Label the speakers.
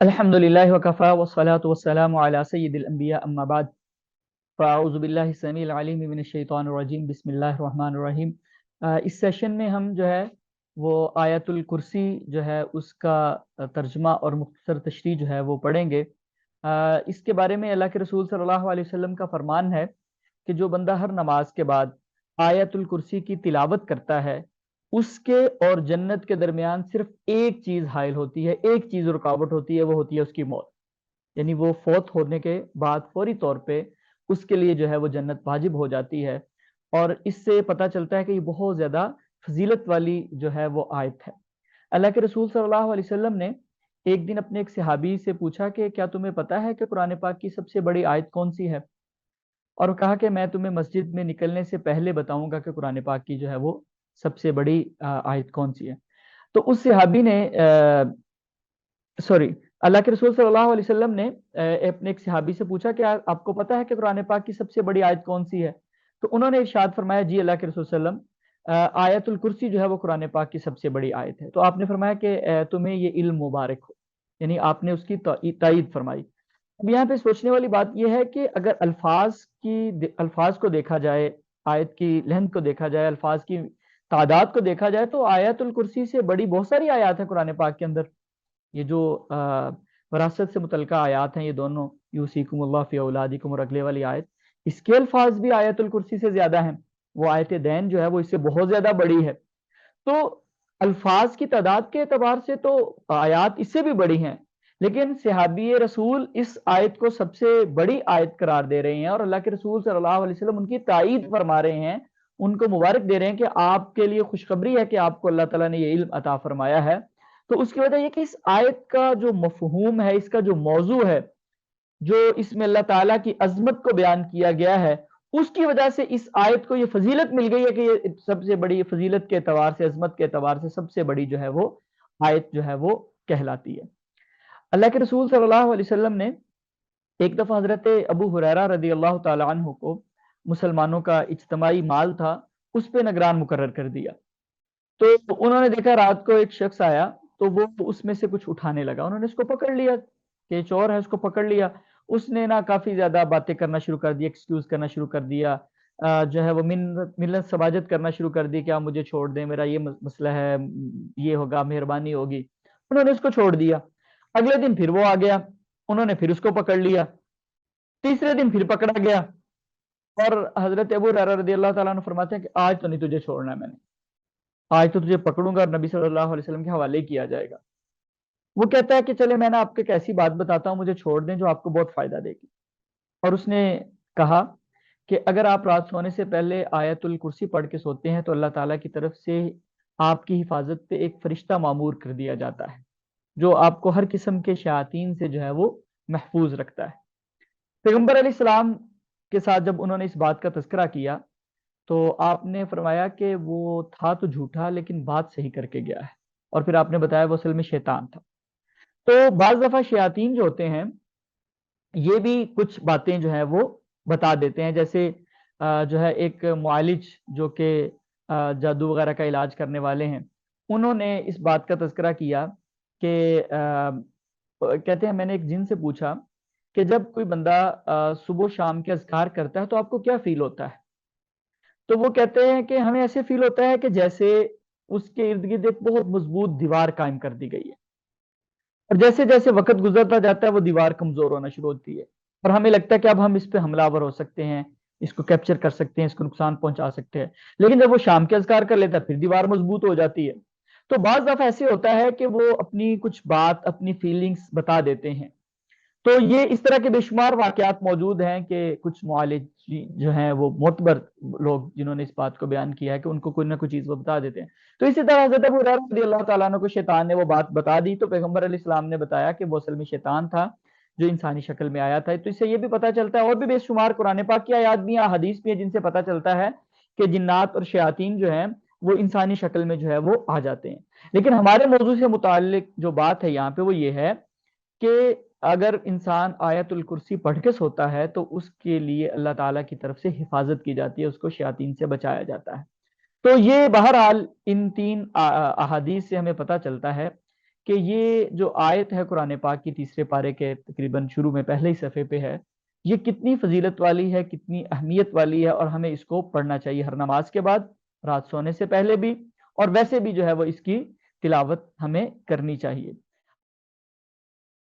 Speaker 1: अल्हम्दुलिल्लाहि वकफ़ा वस्सलातु वस्सलामु अला सय्यिदिल अंबिया अम्मा बाद फ़अऊज़ु बिल्लाहि समीइल अलीम मिनश्शैतानिर रजीम बिस्मिल्लाहिर रहमानिर रहीम। इस सेशन में हम जो है वो आयतुल कुर्सी जो है उसका तर्जुमा और मुख्तसर तशरीह जो है वो पढ़ेंगे। इसके बारे में अल्लाह के रसूल सल्लल्लाहु अलैहि वसल्लम का फरमान है कि जो बंदा हर नमाज के बाद आयतुल कुर्सी की तिलावत करता है उसके और जन्नत के दरमियान सिर्फ एक चीज हाइल होती है, एक चीज रुकावट होती है, वो होती है उसकी मौत। यानी वो फौत होने के बाद फौरी तौर पे उसके लिए जो है वो जन्नत वाजिब हो जाती है। और इससे पता चलता है कि ये बहुत ज्यादा फजीलत वाली जो है वो आयत है। अल्लाह के रसूल सल्लल्लाहु अलैहि वसल्लम ने एक दिन अपने एक सहाबी से पूछा कि क्या तुम्हें पता है कि कुरान पाक की सबसे बड़ी आयत कौन सी है, और कहा कि मैं तुम्हें मस्जिद में निकलने से पहले बताऊंगा कि कुरान पाक की जो है वो सबसे बड़ी आयत कौन सी है। तो उस सहाबी ने सॉरी अल्लाह के रसूल सल्लल्लाहु अलैहि वसल्लम ने अपने एक सहाबी से पूछा कि आपको पता है कि कुरान पाक की सबसे बड़ी आयत कौन सी है। तो उन्होंने इरशाद फरमाया, जी अल्लाह के रसूल सल्लम, आयतुल कुर्सी जो है वो कुरान पाक की सबसे बड़ी आयत है। तो आपने फरमाया कि तुम्हें ये इल्म मुबारक हो, यानी आपने उसकी तायीद फरमाई। अब यहाँ पे सोचने वाली बात यह है कि अगर अल्फाज को देखा जाए, आयत की लेंथ को देखा जाए, अल्फाज की तादाद को देखा जाए, तो आयतुल कुर्सी से बड़ी बहुत सारी आयत है कुरान पाक के अंदर। ये जो वरासत से मुतल्लिका आयत हैं, ये दोनों यूसीकुमुल्लाह फी औलादिकुम और अगले वाली आयत, इसके अल्फाज भी आयतुल कुर्सी से ज्यादा हैं। वो आयत दैन जो है वो इससे बहुत ज्यादा बड़ी है। तो अल्फाज की तादाद के एतबार से तो आयत इससे भी बड़ी हैं, लेकिन सहाबी रसूल इस आयत को सबसे बड़ी आयत करार दे रहे हैं और अल्लाह के रसूल सल्लल्लाहु अलैहि वसल्लम उनकी तायीद फरमा रहे हैं, उनको मुबारक दे रहे हैं कि आपके लिए खुशखबरी है कि आपको अल्लाह ताला ने ये इल्म अता फरमाया है। तो उसकी वजह यह कि इस आयत का जो मफहूम है, इसका जो मौजू है, जो इसमें अल्लाह ताला की अजमत को बयान किया गया है, उसकी वजह से इस आयत को ये फजीलत मिल गई है कि ये सबसे बड़ी फजीलत के एतबार से, अजमत के एतबार से सबसे बड़ी जो है वो आयत जो है वो कहलाती है। अल्लाह के रसूल सल्लल्लाहु अलैहि वसल्लम ने एक दफा हजरत अबू हुरैरा रदी अल्लाह तआला अन्हु को मुसलमानों का इज्तमाई माल था, उस पे निगरान मुकर्रर कर दिया। तो उन्होंने देखा रात को एक शख्स आया, तो वो उसमें से कुछ उठाने लगा। उन्होंने उसको पकड़ लिया कि चोर है, उसको पकड़ लिया। उसने ना काफी ज्यादा बातें करना शुरू कर दी, एक्सक्यूज करना शुरू कर दिया, जो है वो मिन्नत मिन्नत सबाजत करना शुरू कर दी कि आप मुझे छोड़ दें, मेरा ये मसला है, ये होगा, मेहरबानी होगी। उन्होंने उसको छोड़ दिया। अगले दिन फिर वो आ गया, उन्होंने फिर उसको पकड़ लिया। तीसरे दिन फिर पकड़ा गया, और हजरत अबू हुरैरा रज़ी अल्लाह ताला अन्हु फरमाते हैं कि आज तो नहीं तुझे छोड़ना है मैंने, आज तो तुझे पकड़ूंगा और नबी सल्लल्लाहु अलैहि वसल्लम के हवाले किया जाएगा। वो कहता है कि चले मैं ना आपको एक ऐसी बात बताता हूँ, मुझे छोड़ दें जो आपको बहुत फायदा देगी। और उसने कहा कि अगर आप रात सोने से पहले आयतुल कुर्सी पढ़ के सोते हैं तो अल्लाह ताला की तरफ से आपकी हिफाजत पे एक फरिश्ता मामूर कर दिया जाता है, जो आपको हर किस्म के शयातीन से जो है वो महफूज रखता है। पैगम्बर अलैहिस्सलाम के साथ जब उन्होंने इस बात का तज़किरा किया तो आपने फरमाया कि वो था तो झूठा लेकिन बात सही करके गया है। और फिर आपने बताया वो असल में शैतान था। तो बाज दफा शयातीन जो होते हैं ये भी कुछ बातें जो है वो बता देते हैं। जैसे जो है एक मुआलिज जो कि जादू वगैरह का इलाज करने वाले हैं, उन्होंने इस बात का तज़किरा किया कि कहते हैं मैंने एक जिन से पूछा कि जब कोई बंदा सुबह शाम के अज़कार करता है तो आपको क्या फील होता है। तो वो कहते हैं कि हमें ऐसे फील होता है कि जैसे उसके इर्द गिर्द एक बहुत मजबूत दीवार कायम कर दी गई है, और जैसे जैसे वक्त गुजरता जाता है वो दीवार कमजोर होना शुरू होती है, और हमें लगता है कि अब हम इस पे हमलावर हो सकते हैं, इसको कैप्चर कर सकते हैं, इसको नुकसान पहुंचा सकते हैं। लेकिन जब वो शाम के अज़कार कर लेता है फिर दीवार मजबूत हो जाती है। तो बाज दफा ऐसे होता है कि वो अपनी कुछ बात, अपनी फीलिंग्स बता देते हैं। तो ये इस तरह के बेशुमार वाकयात मौजूद हैं कि कुछ मुआलिज जो हैं वो मोतबर लोग जिन्होंने इस बात को बयान किया है कि उनको कोई ना कोई चीज वो बता देते हैं। तो इसी तरह हज़रत अबू हुरैरा रज़ी अल्लाह ताला अन्हु को शैतान ने वो बात बता दी, तो पैगम्बर अलैहिस्सलाम ने बताया कि वो असल में शैतान था जो इंसानी शक्ल में आया था। तो इससे ये भी पता चलता है, और भी बेशुमार कुरान पाक की आयात भी हैं, हदीस भी है, जिनसे पता चलता है कि जिन्नात और शयातीन जो हैं वो इंसानी शक्ल में जो है वो आ जाते हैं। लेकिन हमारे मौजू से मुताल्लिक जो बात है यहाँ पे वो ये है कि अगर इंसान आयतुल कुर्सी पढ़ के सोता है तो उसके लिए अल्लाह ताला की तरफ से हिफाजत की जाती है, उसको शयातीन से बचाया जाता है। तो ये बहरहाल इन तीन अहादीस से हमें पता चलता है کہ یہ جو آیت ہے قرآن پاک کی تیسرے پارے کے تقریباً شروع میں پہلے ہی صفحے پہ ہے، یہ کتنی فضیلت والی ہے، کتنی اہمیت والی ہے، اور ہمیں اس کو پڑھنا چاہیے ہر نماز کے بعد، رات سونے سے پہلے بھی، اور ویسے بھی جو ہے وہ اس کی تلاوت ہمیں کرنی چاہیے۔